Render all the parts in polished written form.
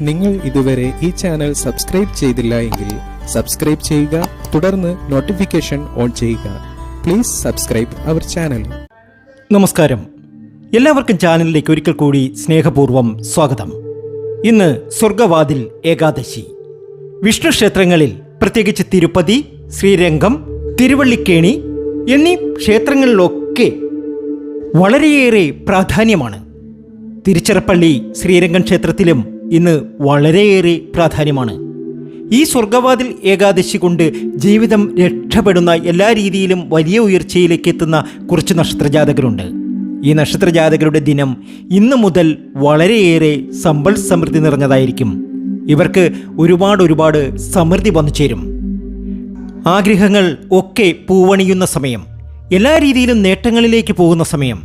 നിങ്ങൾ ഇതുവരെ ഈ ചാനൽ സബ്സ്ക്രൈബ് ചെയ്തില്ല എങ്കിൽ സബ്സ്ക്രൈബ് ചെയ്യുക, തുടർന്ന് നോട്ടിഫിക്കേഷൻ ഓൺ ചെയ്യുക. Please subscribe our channel. നമസ്കാരം, എല്ലാവർക്കും ചാനലിലേക്ക് ഒരിക്കൽ കൂടി സ്നേഹപൂർവ്വം സ്വാഗതം. ഇന്ന് സ്വർഗവാതിൽ ഏകാദശി. വിഷ്ണു ക്ഷേത്രങ്ങളിൽ, പ്രത്യേകിച്ച് തിരുപ്പതി, ശ്രീരംഗം, തിരുവള്ളിക്കേണി എന്നീ ക്ഷേത്രങ്ങളിലൊക്കെ വളരെയേറെ പ്രാധാന്യമാണ്. തിരുച്ചിറപ്പള്ളി ശ്രീരംഗം ക്ഷേത്രത്തിലും ഇന്ന് വളരെയേറെ പ്രാധാന്യമാണ്. ഈ സ്വർഗവാതിൽ ഏകാദശി കൊണ്ട് ജീവിതം രക്ഷപ്പെടുന്ന, എല്ലാ രീതിയിലും വലിയ ഉയർച്ചയിലേക്ക് എത്തുന്ന കുറച്ച് നക്ഷത്രജാതകരുണ്ട്. ഈ നക്ഷത്രജാതകരുടെ ദിനം ഇന്നു മുതൽ വളരെയേറെ സമ്പൽ സമൃദ്ധി നിറഞ്ഞതായിരിക്കും. ഇവർക്ക് ഒരുപാട് സമൃദ്ധി വന്നു ചേരും. ആഗ്രഹങ്ങൾ ഒക്കെ പൂവണിയുന്ന സമയം, എല്ലാ രീതിയിലും നേട്ടങ്ങളിലേക്ക് പോകുന്ന സമയം.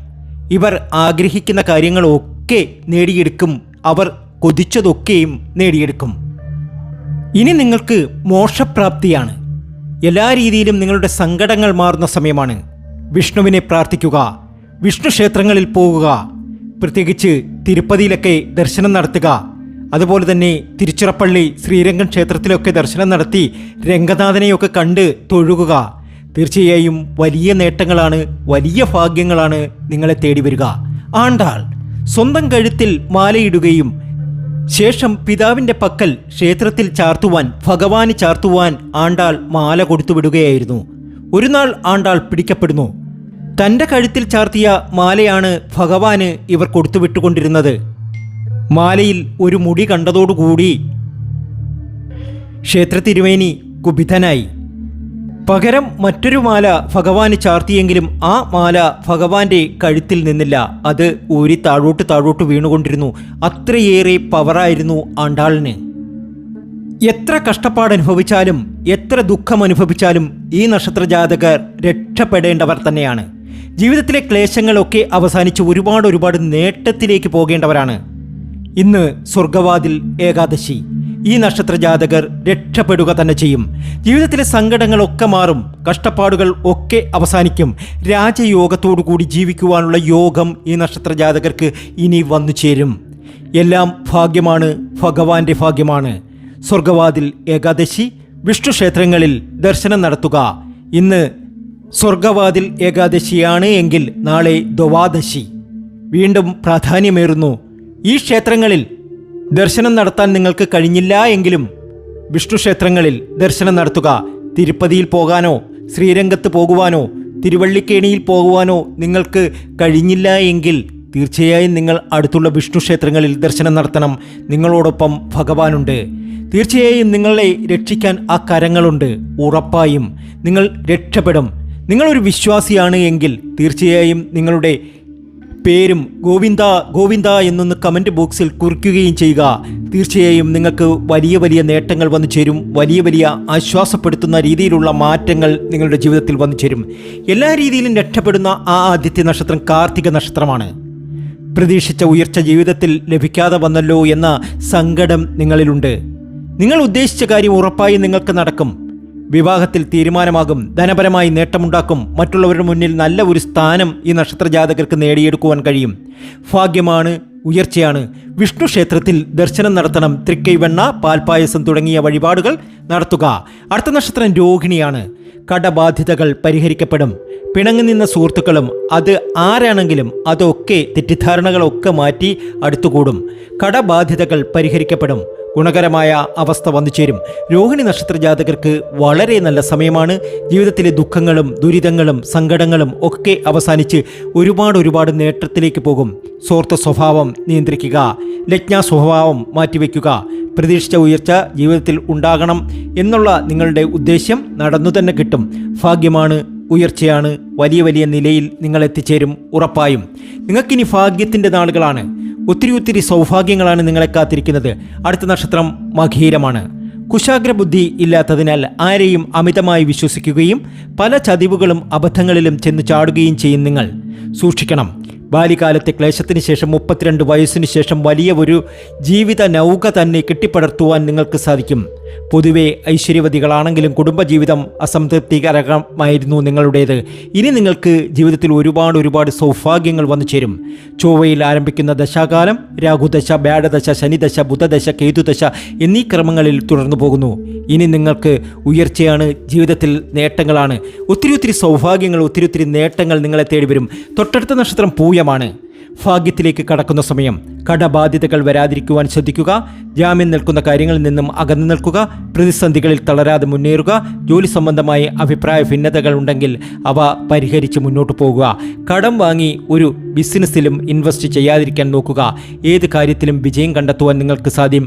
ഇവർ ആഗ്രഹിക്കുന്ന കാര്യങ്ങളൊക്കെ നേടിയെടുക്കും. അവർ കൊതിച്ചതൊക്കെയും നേടിയെടുക്കും. ഇനി നിങ്ങൾക്ക് മോക്ഷപ്രാപ്തിയാണ്. എല്ലാ രീതിയിലും നിങ്ങളുടെ സങ്കടങ്ങൾ മാറുന്ന സമയമാണ്. വിഷ്ണുവിനെ പ്രാർത്ഥിക്കുക, വിഷ്ണു ക്ഷേത്രങ്ങളിൽ പോകുക, പ്രത്യേകിച്ച് തിരുപ്പതിയിലൊക്കെ ദർശനം നടത്തുക. അതുപോലെ തന്നെ തിരുച്ചിറപ്പള്ളി ശ്രീരംഗം ക്ഷേത്രത്തിലൊക്കെ ദർശനം നടത്തി രംഗനാഥനെയൊക്കെ കണ്ട് തൊഴുകുക. തീർച്ചയായും വലിയ നേട്ടങ്ങളാണ്, വലിയ ഭാഗ്യങ്ങളാണ് നിങ്ങളെ തേടി വരിക. ആണ്ടാൾ സ്വന്തം കഴുത്തിൽ മാലയിടുകയും ശേഷം പിതാവിൻ്റെ പക്കൽ ക്ഷേത്രത്തിൽ ചാർത്തുവാൻ, ഭഗവാന് ചാർത്തുവാൻ ആണ്ടാൾ മാല കൊടുത്തു വിടുകയായിരുന്നു. ഒരു നാൾ ആണ്ടാൾ പിടിക്കപ്പെടുന്നു. തൻ്റെ കഴുത്തിൽ ചാർത്തിയ മാലയാണ് ഭഗവാന് ഇവർ കൊടുത്തുവിട്ടുകൊണ്ടിരുന്നത്. മാലയിൽ ഒരു മുടി കണ്ടതോടുകൂടി ക്ഷേത്രത്തിരുമേനി കുപിതനായി. പകരം മറ്റൊരു മാല ഭഗവാന് ചാർത്തിയെങ്കിലും ആ മാല ഭഗവാന്റെ കഴുത്തിൽ നിന്നില്ല. അത് ഊരി താഴോട്ട് വീണുകൊണ്ടിരുന്നു. അത്രയേറെ പവറായിരുന്നു ആണ്ടാളിന്. എത്ര കഷ്ടപ്പാടനുഭവിച്ചാലും, എത്ര ദുഃഖം അനുഭവിച്ചാലും ഈ നക്ഷത്രജാതകർ രക്ഷപ്പെടേണ്ടവർ തന്നെയാണ്. ജീവിതത്തിലെ ക്ലേശങ്ങളൊക്കെ അവസാനിച്ച് ഒരുപാട് നേട്ടത്തിലേക്ക് പോകേണ്ടവരാണ്. ഇന്ന് സ്വർഗവാതിൽ ഏകാദശി. ഈ നക്ഷത്രജാതകർ രക്ഷപ്പെടുക തന്നെ ചെയ്യും. ജീവിതത്തിലെ സങ്കടങ്ങളൊക്കെ മാറും, കഷ്ടപ്പാടുകൾ ഒക്കെ അവസാനിക്കും. രാജയോഗത്തോടു കൂടി ജീവിക്കുവാനുള്ള യോഗം ഈ നക്ഷത്രജാതകർക്ക് ഇനി വന്നു ചേരും. എല്ലാം ഭാഗ്യമാണ്, ഭഗവാന്റെ ഭാഗ്യമാണ്. സ്വർഗവാതിൽ ഏകാദശി. വിഷ്ണു ക്ഷേത്രങ്ങളിൽ ദർശനം നടത്തുക. ഇന്ന് സ്വർഗവാതിൽ ഏകാദശിയാണ് എങ്കിൽ നാളെ ദ്വാദശി വീണ്ടും പ്രാധാന്യമേറുന്നു. ഈ ക്ഷേത്രങ്ങളിൽ ദർശനം നടത്താൻ നിങ്ങൾക്ക് കഴിഞ്ഞില്ല എങ്കിലും വിഷ്ണു ക്ഷേത്രങ്ങളിൽ ദർശനം നടത്തുക. തിരുപ്പതിയിൽ പോകാനോ, ശ്രീരംഗത്ത് പോകുവാനോ, തിരുവള്ളിക്കേണിയിൽ പോകുവാനോ നിങ്ങൾക്ക് കഴിഞ്ഞില്ല എങ്കിൽ തീർച്ചയായും നിങ്ങൾ അടുത്തുള്ള വിഷ്ണു ക്ഷേത്രങ്ങളിൽ ദർശനം നടത്തണം. നിങ്ങളോടൊപ്പം ഭഗവാനുണ്ട്. തീർച്ചയായും നിങ്ങളെ രക്ഷിക്കാൻ ആ കരങ്ങളുണ്ട്. ഉറപ്പായും നിങ്ങൾ രക്ഷപ്പെടും. നിങ്ങളൊരു വിശ്വാസിയാണ് എങ്കിൽ തീർച്ചയായും നിങ്ങളുടെ പേരും ഗോവിന്ദ ഗോവിന്ദ എന്നൊന്ന് കമൻറ്റ് ബോക്സിൽ കുറിക്കുകയും ചെയ്യുക. തീർച്ചയായും നിങ്ങൾക്ക് വലിയ നേട്ടങ്ങൾ വന്നു ചേരും. വലിയ ആശ്വാസപ്പെടുത്തുന്ന രീതിയിലുള്ള മാറ്റങ്ങൾ നിങ്ങളുടെ ജീവിതത്തിൽ വന്നു ചേരും. എല്ലാ രീതിയിലും രക്ഷപ്പെടുന്ന ആ ആദ്യത്തെ നക്ഷത്രം കാർത്തിക നക്ഷത്രമാണ്. പ്രതീക്ഷിച്ച ഉയർച്ച ജീവിതത്തിൽ ലഭിക്കാതെ വന്നല്ലോ എന്ന സങ്കടം നിങ്ങളിലുണ്ട്. നിങ്ങൾ ഉദ്ദേശിച്ച കാര്യം ഉറപ്പായും നിങ്ങൾക്ക് നടക്കും. വിവാഹത്തിൽ തീരുമാനമാകും. ധനപരമായി നേട്ടമുണ്ടാക്കും. മറ്റുള്ളവരുടെ മുന്നിൽ നല്ല ഒരു സ്ഥാനം ഈ നക്ഷത്രജാതകർക്ക് നേടിയെടുക്കുവാൻ കഴിയും. ഭാഗ്യമാണ്, ഉയർച്ചയാണ്. വിഷ്ണു ക്ഷേത്രത്തിൽ ദർശനം നടത്തണം. തൃക്കൈവെണ്ണ, പാൽപ്പായസം തുടങ്ങിയ വഴിപാടുകൾ നടത്തുക. അടുത്ത നക്ഷത്രം രോഹിണിയാണ്. കടബാധ്യതകൾ പരിഹരിക്കപ്പെടും. പിണങ്ങി നിന്ന സുഹൃത്തുക്കളും അത് ആരാണെങ്കിലും അതൊക്കെ തെറ്റിദ്ധാരണകളൊക്കെ മാറ്റി അടുത്തുകൂടും. കടബാധ്യതകൾ പരിഹരിക്കപ്പെടും. ഗുണകരമായ അവസ്ഥ വന്നു ചേരും. രോഹിണി നക്ഷത്ര ജാതകർക്ക് വളരെ നല്ല സമയമാണ്. ജീവിതത്തിലെ ദുഃഖങ്ങളും ദുരിതങ്ങളും സങ്കടങ്ങളും ഒക്കെ അവസാനിച്ച് ഒരുപാട് നേട്ടത്തിലേക്ക് പോകും. സ്വാർത്ഥ സ്വഭാവം നിയന്ത്രിക്കുക. ലജ്ഞാ സ്വഭാവം മാറ്റിവെക്കുക. പ്രതീക്ഷിച്ച ഉയർച്ച ജീവിതത്തിൽ ഉണ്ടാകണം എന്നുള്ള നിങ്ങളുടെ ഉദ്ദേശ്യം നടന്നു തന്നെ കിട്ടും. ഭാഗ്യമാണ്, ഉയർച്ചയാണ്. വലിയ നിലയിൽ നിങ്ങൾ എത്തിച്ചേരും ഉറപ്പായും. നിങ്ങൾക്കിനി ഭാഗ്യത്തിൻ്റെ നാളുകളാണ്. ഒത്തിരി സൗഭാഗ്യങ്ങളാണ് നിങ്ങളെ കാത്തിരിക്കുന്നത്. അടുത്ത നക്ഷത്രം മകീരമാണ്. കുശാഗ്രബുദ്ധി ഇല്ലാത്തതിനാൽ ആരെയും അമിതമായി വിശ്വസിക്കുകയും പല ചതിവുകളും അബദ്ധങ്ങളിലും ചെന്ന് ചാടുകയും ചെയ്യും. നിങ്ങൾ സൂക്ഷിക്കണം. ബാല്യകാലത്തെ ക്ലേശത്തിന് ശേഷം 32 വയസ്സിന് ശേഷം വലിയ ഒരു ജീവിത നൗക തന്നെ കെട്ടിപ്പടർത്തുവാൻ നിങ്ങൾക്ക് സാധിക്കും. പൊതുവെ ഐശ്വര്യവതികളാണെങ്കിലും കുടുംബജീവിതം അസംതൃപ്തികരമായിരുന്നു നിങ്ങളുടേത്. ഇനി നിങ്ങൾക്ക് ജീവിതത്തിൽ ഒരുപാട് സൗഭാഗ്യങ്ങൾ വന്നു ചേരും. ചൊവ്വയിൽ ആരംഭിക്കുന്ന ദശാകാലം രാഹുദശ, വ്യാഴദശ, ശനിദശ, ബുധദശ, കേതുദശ എന്നീ ക്രമങ്ങളിൽ തുടർന്നു പോകുന്നു. ഇനി നിങ്ങൾക്ക് ഉയർച്ചയാണ്, ജീവിതത്തിൽ നേട്ടങ്ങളാണ്. ഒത്തിരി സൗഭാഗ്യങ്ങൾ, ഒത്തിരി നേട്ടങ്ങൾ നിങ്ങളെ തേടി വരും. തൊട്ടടുത്ത നക്ഷത്രം പൂയമാണ്. ഭാഗ്യത്തിലേക്ക് കടക്കുന്ന സമയം. കടബാധ്യതകൾ വരാതിരിക്കുവാൻ ശ്രദ്ധിക്കുക. ജാമ്യം നിൽക്കുന്ന കാര്യങ്ങളിൽ നിന്നും അകന്നു നിൽക്കുക. പ്രതിസന്ധികളിൽ തളരാതെ മുന്നേറുക. ജോലി സംബന്ധമായി അഭിപ്രായ ഭിന്നതകൾ ഉണ്ടെങ്കിൽ അവ പരിഹരിച്ച് മുന്നോട്ട് പോകുക. കടം വാങ്ങി ഒരു ബിസിനസ്സിലും ഇൻവെസ്റ്റ് ചെയ്യാതിരിക്കാൻ നോക്കുക. ഏത് കാര്യത്തിലും വിജയം കണ്ടെത്തുവാൻ നിങ്ങൾക്ക്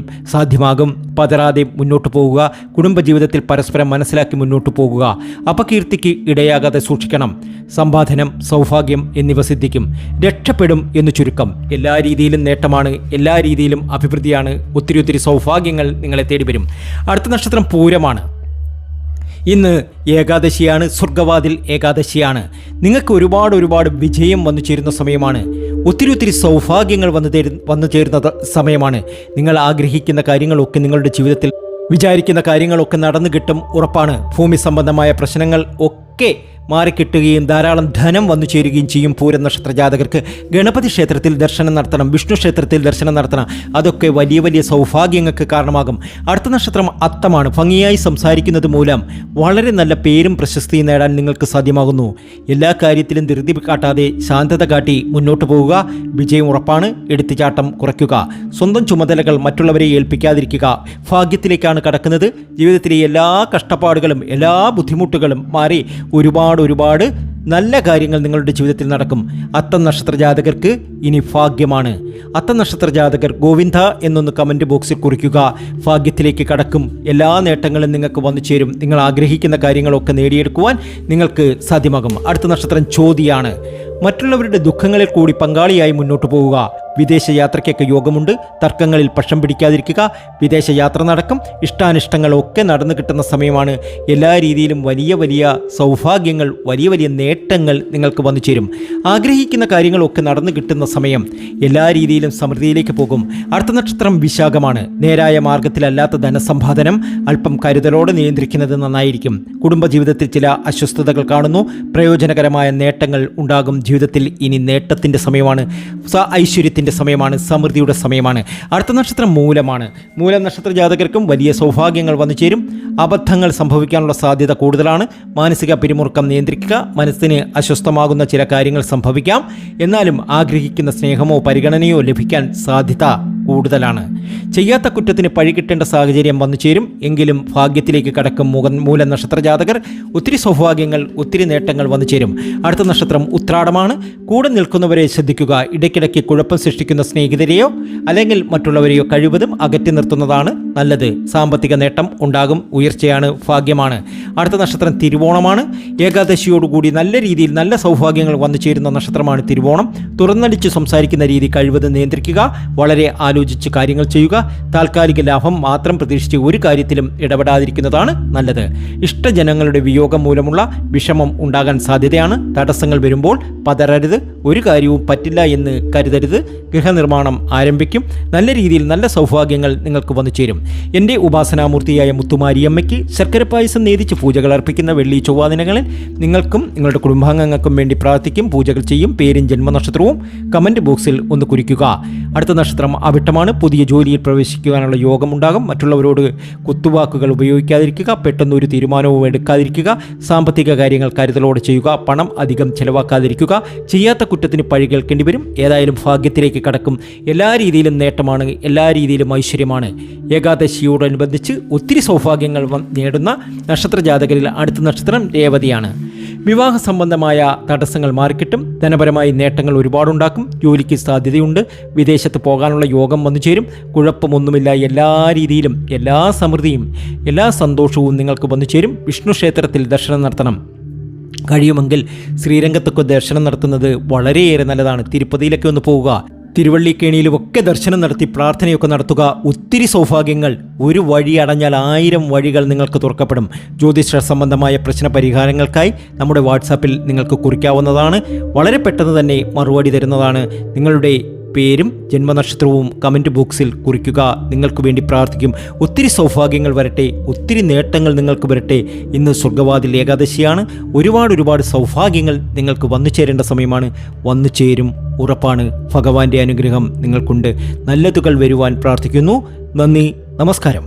സാധ്യമാകും. പതറാതെ മുന്നോട്ട് പോകുക. കുടുംബജീവിതത്തിൽ പരസ്പരം മനസ്സിലാക്കി മുന്നോട്ട് പോകുക. അപകീർത്തിക്ക് ഇടയാകാതെ സൂക്ഷിക്കണം. സമ്പാദനം, സൗഭാഗ്യം എന്നിവ സിദ്ധിക്കും. രക്ഷപ്പെടും എന്ന് ചുരുക്കം. എല്ലാ രീതിയിലും നേട്ടമാണ്, എല്ലാ രീതിയിലും അഭിവൃദ്ധിയാണ്. ഒത്തിരി സൗഭാഗ്യങ്ങൾ നിങ്ങളെ തേടി വരും. അടുത്ത നക്ഷത്രം പൂരമാണ്. ഇന്ന് ഏകാദശിയാണ്, സ്വർഗവാതിൽ ഏകാദശിയാണ്. നിങ്ങൾക്ക് ഒരുപാട് വിജയം വന്നു ചേരുന്ന സമയമാണ്. ഒത്തിരി സൗഭാഗ്യങ്ങൾ വന്നു ചേരുന്ന സമയമാണ്. നിങ്ങൾ ആഗ്രഹിക്കുന്ന കാര്യങ്ങളൊക്കെ നിങ്ങളുടെ ജീവിതത്തിൽ വിചാരിക്കുന്ന കാര്യങ്ങളൊക്കെ നടന്നു കിട്ടും, ഉറപ്പാണ്. ഭൂമി സംബന്ധമായ പ്രശ്നങ്ങൾ ഒക്കെ മാറിക്കിട്ടുകയും ധാരാളം ധനം വന്നു ചേരുകയും ചെയ്യും. പൂരം നക്ഷത്ര ജാതകർക്ക് ഗണപതി ക്ഷേത്രത്തിൽ ദർശനം നടത്തണം, വിഷ്ണു ക്ഷേത്രത്തിൽ ദർശനം നടത്തണം. അതൊക്കെ വലിയ സൗഭാഗ്യങ്ങൾക്ക് കാരണമാകും. അടുത്ത നക്ഷത്രം അത്തമാണ്. ഭംഗിയായി സംസാരിക്കുന്നത് മൂലം വളരെ നല്ല പേരും പ്രശസ്തിയും നേടാൻ നിങ്ങൾക്ക് സാധ്യമാകുന്നു. എല്ലാ കാര്യത്തിലും ധൃതി കാട്ടാതെ ശാന്തത കാട്ടി മുന്നോട്ട് പോവുക. വിജയം ഉറപ്പാണ്. എടുത്തുചാട്ടം കുറയ്ക്കുക. സ്വന്തം ചുമതലകൾ മറ്റുള്ളവരെ ഏൽപ്പിക്കാതിരിക്കുക. ഭാഗ്യത്തിലേക്കാണ് കടക്കുന്നത്. ജീവിതത്തിലെ എല്ലാ കഷ്ടപ്പാടുകളും എല്ലാ ബുദ്ധിമുട്ടുകളും മാറി ഒരുപാട് നല്ല കാര്യങ്ങൾ നിങ്ങളുടെ ജീവിതത്തിൽ നടക്കും. അത്തം നക്ഷത്ര ജാതകർക്ക് ഇനി ഭാഗ്യമാണ്. അത്തം നക്ഷത്ര ജാതകർ ഗോവിന്ദ എന്നൊന്ന് കമൻറ്റ് ബോക്സിൽ കുറിക്കുക. ഭാഗ്യത്തിലേക്ക് കടക്കും. എല്ലാ നേട്ടങ്ങളും നിങ്ങൾക്ക് വന്നു ചേരും. നിങ്ങൾ ആഗ്രഹിക്കുന്ന കാര്യങ്ങളൊക്കെ നേടിയെടുക്കുവാൻ നിങ്ങൾക്ക് സാധ്യമാകും. അടുത്ത നക്ഷത്രം ചോതിയാണ്. മറ്റുള്ളവരുടെ ദുഃഖങ്ങളിൽ കൂടി പങ്കാളിയായി മുന്നോട്ട് പോവുക. വിദേശയാത്രയ്ക്കൊക്കെ യോഗമുണ്ട്. തർക്കങ്ങളിൽ പക്ഷം പിടിക്കാതിരിക്കുക. വിദേശയാത്ര നടക്കും. ഇഷ്ടാനിഷ്ടങ്ങളൊക്കെ നടന്നു കിട്ടുന്ന സമയമാണ്. എല്ലാ രീതിയിലും വലിയ സൗഭാഗ്യങ്ങൾ, വലിയ നേട്ടങ്ങൾ നിങ്ങൾക്ക് വന്നു ചേരും. ആഗ്രഹിക്കുന്ന കാര്യങ്ങളൊക്കെ നടന്നു കിട്ടുന്ന സമയം. എല്ലാ രീതിയിലും സമൃദ്ധിയിലേക്ക് പോകും. അടുത്ത നക്ഷത്രം വിശാഖമാണ്. നേരായ മാർഗത്തിലല്ലാത്ത ധനസമ്പാദനം അല്പം കരുതലോടെ നിയന്ത്രിക്കുന്നത് നന്നായിരിക്കും. കുടുംബജീവിതത്തിൽ ചില അസ്വസ്ഥതകൾ കാണുന്നു. പ്രയോജനകരമായ നേട്ടങ്ങൾ ഉണ്ടാകും. ജീവിതത്തിൽ ഇനി നേട്ടത്തിൻ്റെ സമയമാണ്. ഐശ്വര്യത്തിൻ്റെ സമയമാണ്. സമൃദ്ധിയുടെ സമയമാണ്. അടുത്ത നക്ഷത്രം മൂലമാണ്. മൂലം നക്ഷത്ര ജാതകർക്കും വലിയ സൗഭാഗ്യങ്ങൾ വന്നു ചേരും. അബദ്ധങ്ങൾ സംഭവിക്കാനുള്ള സാധ്യത കൂടുതലാണ്. മാനസിക പിരിമുറുക്കം നിയന്ത്രിക്കുക. മനസ്സിന് അസ്വസ്ഥമാകുന്ന ചില കാര്യങ്ങൾ സംഭവിക്കാം. എന്നാലും ആഗ്രഹിക്കുന്ന സ്നേഹമോ പരിഗണനയോ ലഭിക്കാൻ സാധ്യത കൂടുതലാണ്. ചെയ്യാത്ത കുറ്റത്തിന് പഴി കിട്ടേണ്ട സാഹചര്യം വന്നു ചേരും. എങ്കിലും ഭാഗ്യത്തിലേക്ക് കടക്കും മൂലം നക്ഷത്ര ജാതകർ. ഒത്തിരി സൗഭാഗ്യങ്ങൾ, ഒത്തിരി നേട്ടങ്ങൾ വന്നു ചേരും. അടുത്ത നക്ഷത്രം ഉത്രാടമാണ്. കൂടെ നിൽക്കുന്നവരെ ശ്രദ്ധിക്കുക. ഇടയ്ക്കിടയ്ക്ക് കുഴപ്പം സൃഷ്ടിക്കുന്ന സ്നേഹിതരെയോ അല്ലെങ്കിൽ മറ്റുള്ളവരെയോ കഴിവതും അകറ്റി നിർത്തുന്നതാണ് നല്ലത്. സാമ്പത്തിക നേട്ടം ഉണ്ടാകും. ഉയർച്ചയാണ്, ഭാഗ്യമാണ്. അടുത്ത നക്ഷത്രം തിരുവോണമാണ്. ഏകാദശിയോടുകൂടി നല്ല രീതിയിൽ നല്ല സൗഭാഗ്യങ്ങൾ വന്നു ചേരുന്ന നക്ഷത്രമാണ് തിരുവോണം. തുറന്നടിച്ച് സംസാരിക്കുന്ന രീതി കഴിവതും നിയന്ത്രിക്കുക. വളരെ ആലോചിച്ച് കാര്യങ്ങൾ ചെയ്യുക. താൽക്കാലിക ലാഭം മാത്രം പ്രതീക്ഷിച്ച് ഒരു കാര്യത്തിലും ഇടപെടാതിരിക്കുന്നതാണ് നല്ലത്. ഇഷ്ടജനങ്ങളുടെ വിയോഗം മൂലമുള്ള വിഷമം ഉണ്ടാകാൻ സാധ്യതയാണ്. തടസ്സങ്ങൾ വരുമ്പോൾ പതറരുത്. ഒരു കാര്യവും പറ്റില്ല എന്ന് കരുതരുത്. ഗൃഹനിർമ്മാണം ആരംഭിക്കും. നല്ല രീതിയിൽ നല്ല സൗഭാഗ്യങ്ങൾ നിങ്ങൾക്ക് വന്നു ചേരും. എൻ്റെ ഉപാസനാമൂർത്തിയായ മുത്തുമാരിയമ്മയ്ക്ക് ശർക്കര പായസം നേദിച്ച് പൂജകൾ അർപ്പിക്കുന്ന വെള്ളി ചൊവ്വ ദിനങ്ങളിൽ നിങ്ങൾക്കും നിങ്ങളുടെ കുടുംബാംഗങ്ങൾക്കും വേണ്ടി പ്രാർത്ഥിക്കും, പൂജകൾ ചെയ്യും. പേരും ജന്മനക്ഷത്രവും കമൻറ്റ് ബോക്സിൽ ഒന്ന് കുറിക്കുക. അടുത്ത നക്ഷത്രം അവിട്ടമാണ്. പുതിയ ജോലിയിൽ പ്രവേശിക്കുവാനുള്ള യോഗമുണ്ടാകും. മറ്റുള്ളവരോട് കുത്തുവാക്കുകൾ ഉപയോഗിക്കാതിരിക്കുക. പെട്ടെന്ന് ഒരു തീരുമാനവും എടുക്കാതിരിക്കുക. സാമ്പത്തിക കാര്യങ്ങൾ കരുതലോടെ ചെയ്യുക. പണം അധികം ചെലവാക്കാതിരിക്കുക. ചെയ്യാത്ത കുറ്റത്തിന് പഴി കേൾക്കേണ്ടി വരും. ഏതായാലും ഭാഗ്യത്തിലേക്ക് കടക്കും. എല്ലാ രീതിയിലും നേട്ടമാണ്. എല്ലാ രീതിയിലും ഐശ്വര്യമാണ്. ഏകാദശിയോടനുബന്ധിച്ച് ഒത്തിരി സൗഭാഗ്യങ്ങൾ നേടുന്ന നക്ഷത്ര ജാതകരിൽ അടുത്ത നക്ഷത്രം രേവതിയാണ്. വിവാഹ സംബന്ധമായ തടസ്സങ്ങൾ മാറിക്കിട്ടും. ധനപരമായി നേട്ടങ്ങൾ ഒരുപാടുണ്ടാക്കും. ജോലിക്ക് സാധ്യതയുണ്ട്. വിദേശത്ത് പോകാനുള്ള യോഗം വന്നു ചേരും. കുഴപ്പമൊന്നുമില്ല. എല്ലാ രീതിയിലും എല്ലാ സമൃദ്ധിയും എല്ലാ സന്തോഷവും നിങ്ങൾക്ക് വന്നു ചേരും. വിഷ്ണു ക്ഷേത്രത്തിൽ ദർശനം നടത്തണം. കഴിയുമെങ്കിൽ ശ്രീരംഗത്തൊക്കെ ദർശനം നടത്തുന്നത് വളരെയേറെ നല്ലതാണ്. തിരുപ്പതിയിലൊക്കെ ഒന്ന് പോവുക. തിരുവള്ളിക്കേണിയിലുമൊക്കെ ദർശനം നടത്തി പ്രാർത്ഥനയൊക്കെ നടത്തുക. ഒത്തിരി സൗഭാഗ്യങ്ങൾ. ഒരു വഴി അടഞ്ഞാൽ 1000 വഴികൾ നിങ്ങൾക്ക് തുറക്കപ്പെടും. ജ്യോതിഷ സംബന്ധമായ പ്രശ്ന പരിഹാരങ്ങൾക്കായി നമ്മുടെ വാട്സാപ്പിൽ നിങ്ങൾക്ക് കുറിക്കാവുന്നതാണ്. വളരെ പെട്ടെന്ന് തന്നെ മറുപടി തരുന്നതാണ്. നിങ്ങളുടെ പേരും ജന്മനക്ഷത്രവും കമൻറ്റ് ബോക്സിൽ കുറിക്കുക. നിങ്ങൾക്ക് വേണ്ടി പ്രാർത്ഥിക്കും. ഒത്തിരി സൗഭാഗ്യങ്ങൾ വരട്ടെ, ഒത്തിരി നേട്ടങ്ങൾ നിങ്ങൾക്ക് വരട്ടെ. ഇന്ന് സ്വർഗ്ഗവാതിൽ ഏകാദശിയാണ്. ഒരുപാട് സൗഭാഗ്യങ്ങൾ നിങ്ങൾക്ക് വന്നു ചേരേണ്ട സമയമാണ്. വന്നു ചേരും, ഉറപ്പാണ്. ഭഗവാന്റെ അനുഗ്രഹം നിങ്ങൾക്കുണ്ട്. നല്ലതുകൾ വരുവാൻ പ്രാർത്ഥിക്കുന്നു. നന്ദി, നമസ്കാരം.